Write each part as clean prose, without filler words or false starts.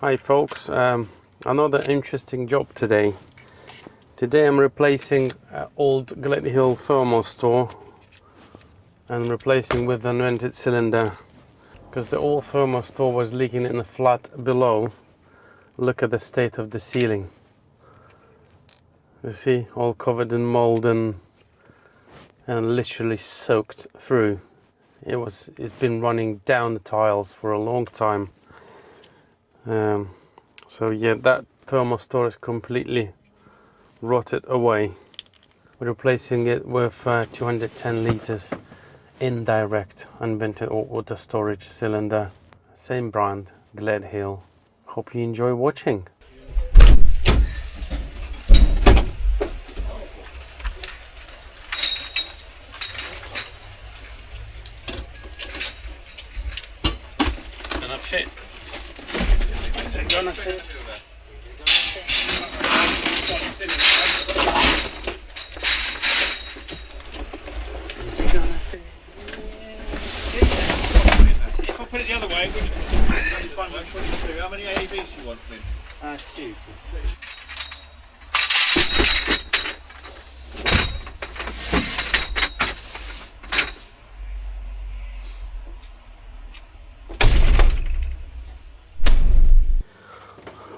Hi folks, another interesting job today. Today I'm replacing old Gledhill thermal store and replacing with an vented cylinder because the old thermal store was leaking in the flat below. Look at the state of the ceiling. You see, all covered in mold and literally soaked through. It's been running down the tiles for a long time. So yeah, that thermal store is completely rotted away. We're replacing it with 210 liters indirect unvented water storage cylinder. Same brand, Gledhill. Hope you enjoy watching. Gonna fit. Is it gonna fit? Is it gonna fit? If I put it the other way, would you? How many ABs do you want, Lynn? 2.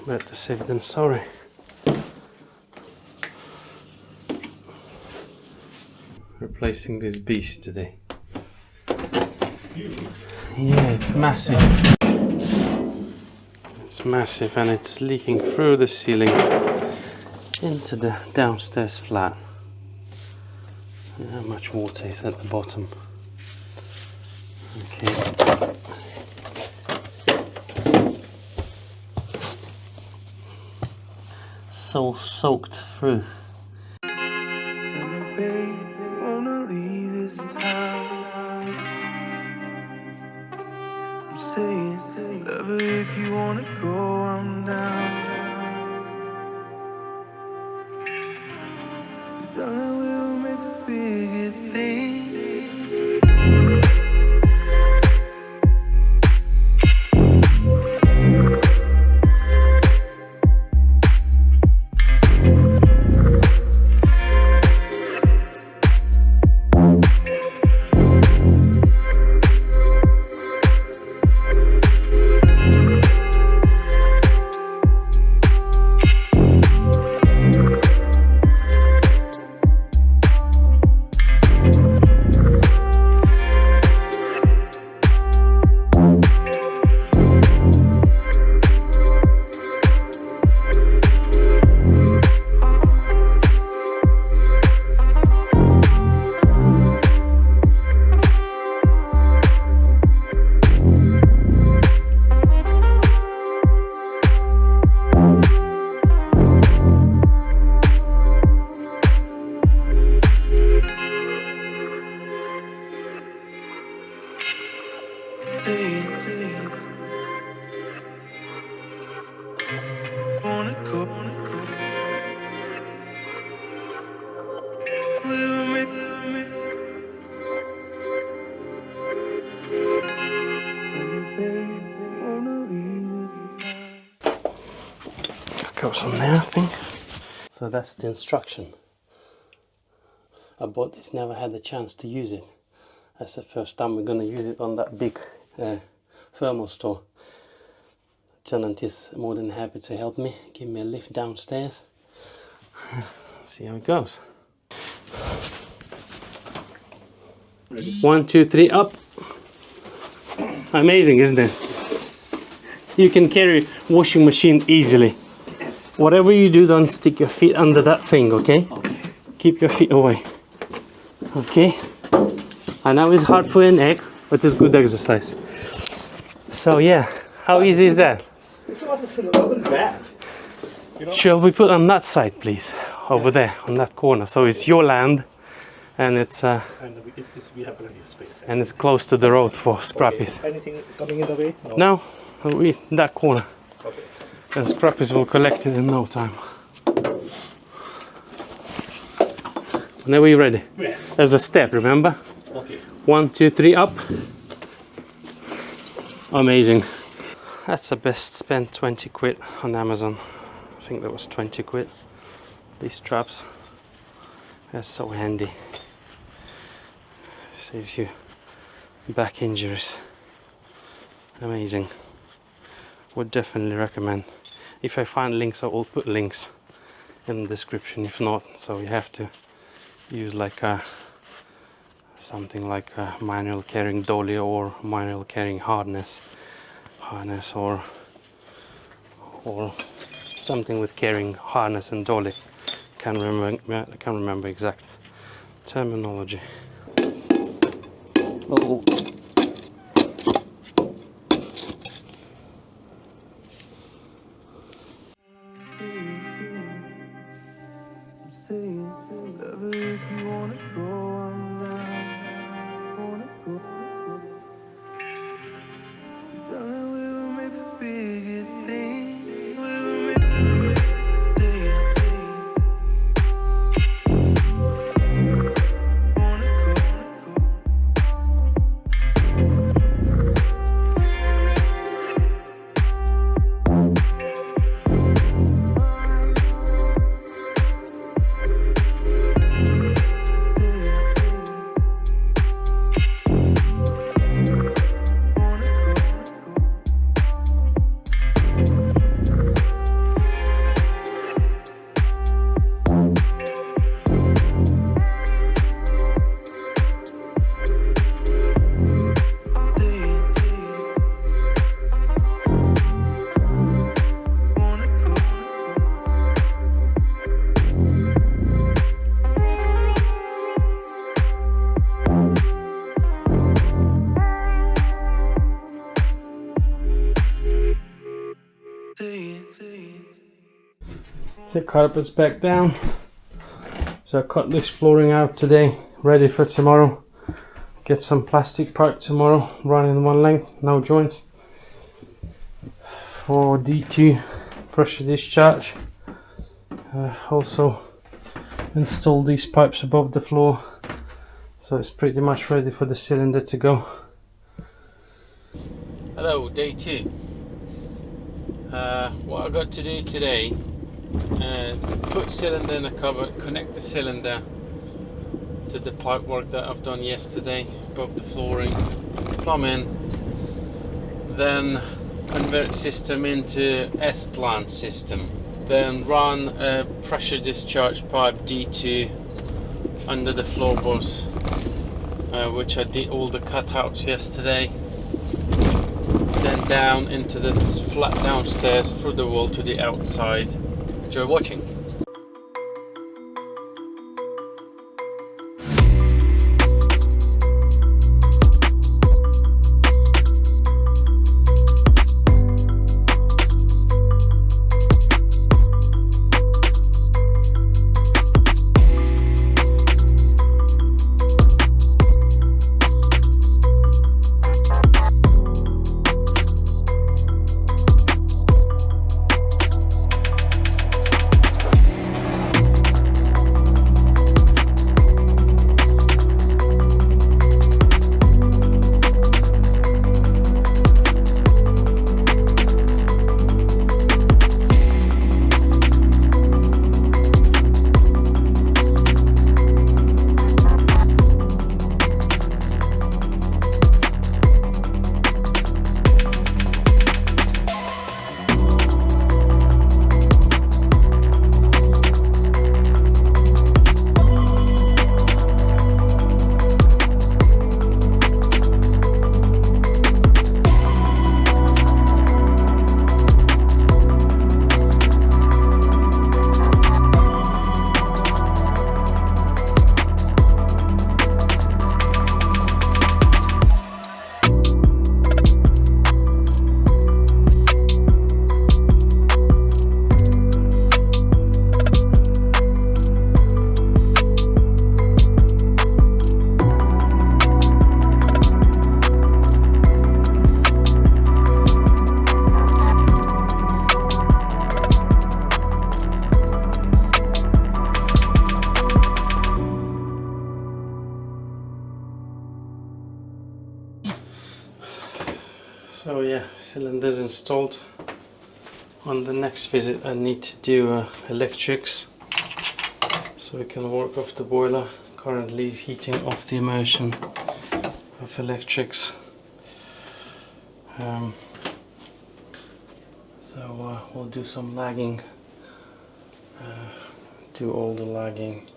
Better safe than sorry. Replacing this beast today. Yeah, it's massive. It's massive and it's leaking through the ceiling into the downstairs flat. How much water is at the bottom? Okay. So soaked through. Whatever, if you wanna go, I'm down. Darling, we'll make a bigger thing. Goes on there, I think. So that's the instruction. I bought this, never had the chance to use it. That's the first time we're going to use it on that big thermal store. Tenant is more than happy to help me, give me a lift downstairs. See how it goes. 1, 2, 3, up. Amazing, isn't it? You can carry washing machine easily. Yes. Whatever you do, don't stick your feet under that thing, okay? Okay. Keep your feet away. Okay? I know it's hard for your neck, but it's good exercise. So yeah, how easy is that? It wasn't bad. You know? Shall we put on that side, please? Over there, on that corner. So it's your land, and it's we have plenty of space. and it's close to the road for scrappies. Okay. Anything coming in the way? No, we that corner. Okay. And scrappies will collect it in no time. Whenever you're ready. Yes. There's a step, remember? Okay. 1, 2, 3, up. Amazing. That's the best spent 20 quid on Amazon. I think that was 20 quid. These straps. They're so handy. Saves you back injuries. Amazing. Would definitely recommend. If I find links, I will put links in the description. If not, so you have to use like a something like a manual carrying dolly or manual carrying harness or something with carrying harness and dolly. Can't remember exact terminology. Oh. Saying, love it if you wanna go, I'm down. Wanna go. Darling, we will make the biggest thing. We will make The carpet's back down, so I cut this flooring out today, ready for tomorrow. Get some plastic pipe tomorrow, run in one length, no joints, for D2 pressure discharge. Also install these pipes above the floor, so it's pretty much ready for the cylinder to go. Hello, day 2. What I got to do today, put cylinder in the cupboard, connect the cylinder to the pipe work that I've done yesterday above the flooring, plumb in, then convert system into S-plant system, then run a pressure discharge pipe D2 under the floorboards, which I did all the cutouts yesterday, then down into the flat downstairs through the wall to the outside. Enjoy watching. So yeah, cylinders installed. On the next visit I need to do electrics, so we can work off the boiler. Currently heating off the immersion of electrics. So we'll do some lagging, do all the lagging,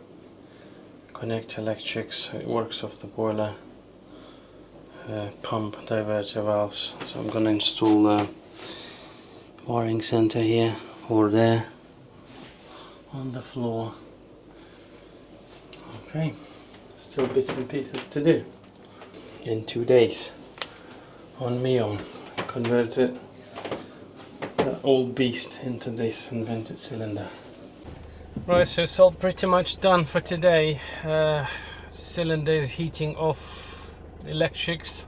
connect electrics, it works off the boiler, pump diverter valves. So I'm gonna install the wiring center here or there on the floor. Okay, still bits and pieces to do. In 2 days on Mion, converted that old beast into this invented cylinder. Right, so it's all pretty much done for today. Cylinder is heating off electrics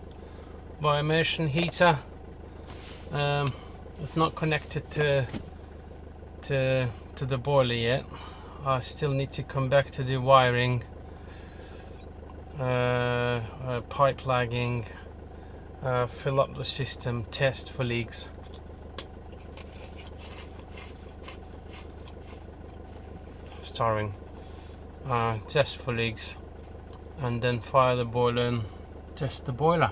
by immersion heater. It's not connected to the boiler yet. I still need to come back to do wiring, pipe lagging, fill up the system, test for leaks. Starring, test for leaks, and then fire the boiler and test the boiler.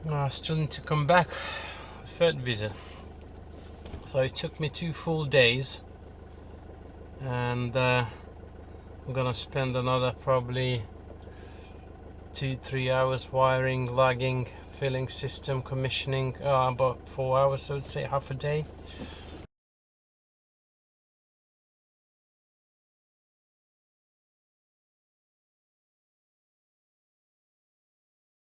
I still need to come back, third visit. So it took me 2 full days, and I'm gonna spend another probably 2-3 hours wiring, lagging, filling system, commissioning, about 4 hours, I would say half a day.